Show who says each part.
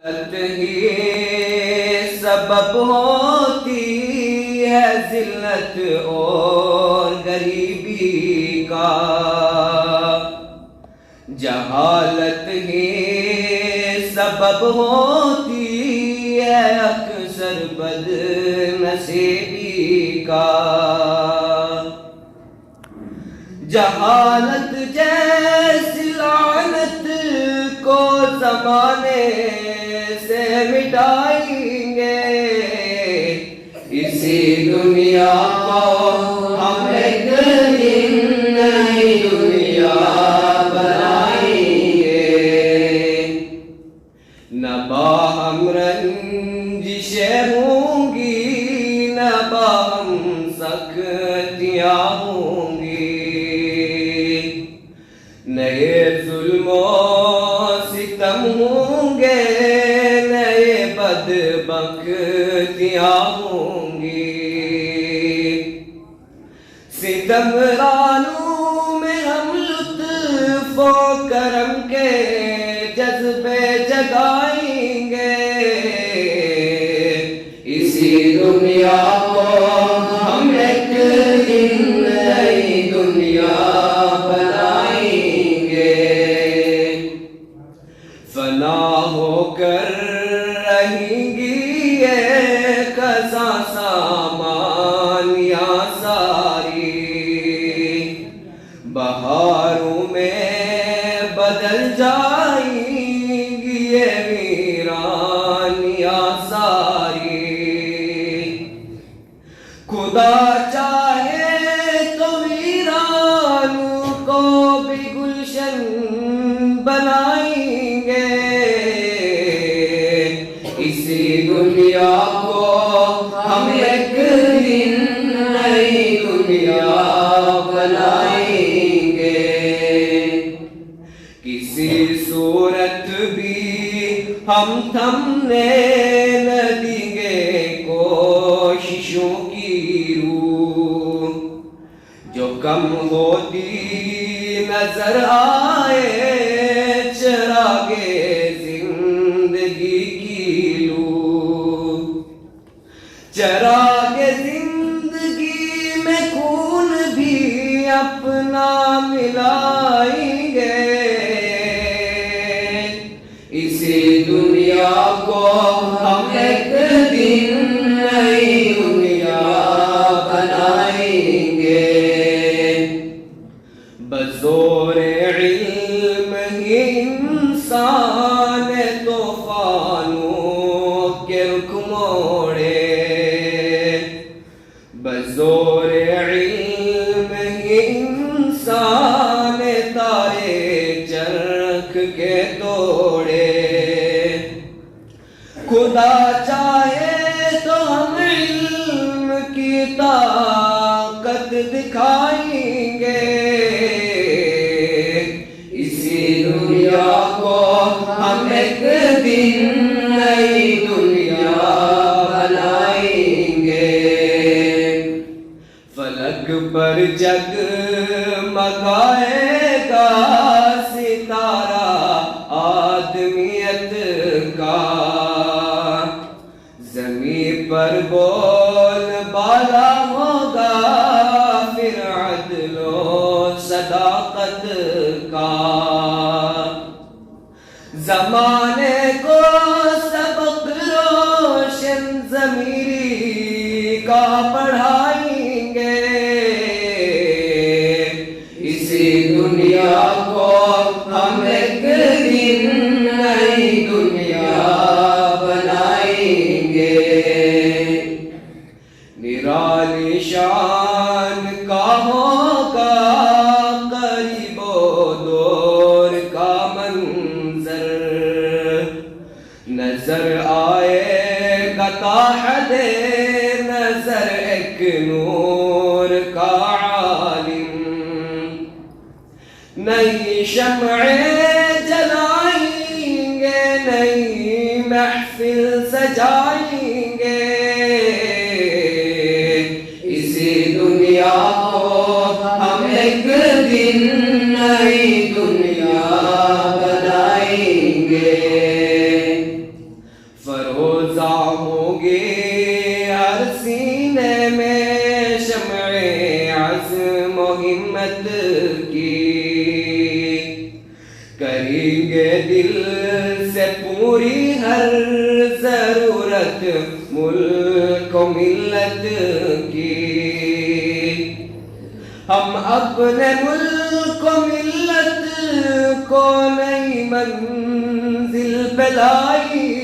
Speaker 1: ہی سبب ہوتی ہے ذلت اور غریبی کا، جہالت ہی سبب ہوتی ہے اکثر بد نصیبی کا، جہالت جیسی لعنت کو زمانے سے مٹائیں گے، اسی دنیا کو ہم ایک دن نئی دنیا بنائیں گے، نہ باہم رنجشیں ہوں گی نہ باہم سختیاں ہوں گی، نئے ظلم و ستم ہوں گے نئے بدبختیاں ہوں گی، ستمرانوں میں ہم لطف و کرم کے جذبے جگائیں گے، اسی دنیا کو ہم ایک دن نئی دنیا بنائیں گے، فنا ہو کر رہیں گی یہ قضا سامان یا ساری، بہاروں میں بدل جائیں گی یہ ویران یا ساری، خدا چاہے تو ویرانوں کو بھی گلشن بنائیں گے، اسی دنیا کو ہم ایک دن نئی دنیا بنائیں گے، کسی صورت بھی ہم تھمنے نہ دیں گے کوششوں کی روح، جو کم ہوتی نظر آئے چراغ زندگی کی لو، چراغ زندگی میں خون بھی اپنا ملائیں گے، اسی دنیا کو ہم ایک دن نئی دنیا بنائیں گے، بزور علم ہی انسان طوفانوں کے رخ موڑے، بزور علم ہی انسان تارے چرخ کے توڑے، خدا چاہے تو ہم علم کی طاقت دکھائیں گے، اسی دنیا کو ہم ایک دن نئی دنیا بنائیں گے، فلک پر جگمگائے گا ستارہ آدمیت کا، زمین پر بول بالا ہوگا پھر عدل و صداقت کا، زمانے کو سبق روشن ضمیری کا پڑھائیں گے، اسی دنیا کو ہم ایک دن نئی دنیا بنائیں گے، نرالی شان کا ہوگا قریب و دور کا منظر، نظر آئے گا تاحد نظر ایک نور کا عالم، نئی شمعیں جلائیں گے نئی محفل سجائیں گے، اسی دنیا کو ہم ایک دن نئی دنیا بنائیں گے، ہوں گے ہر سینے میں شمع عزم و ہمت کی، کریں گے دل سے پوری ہر ضرورت ملک و ملت کی، ہم اپنے ملک و ملت کو نئی منزل پہ لائیں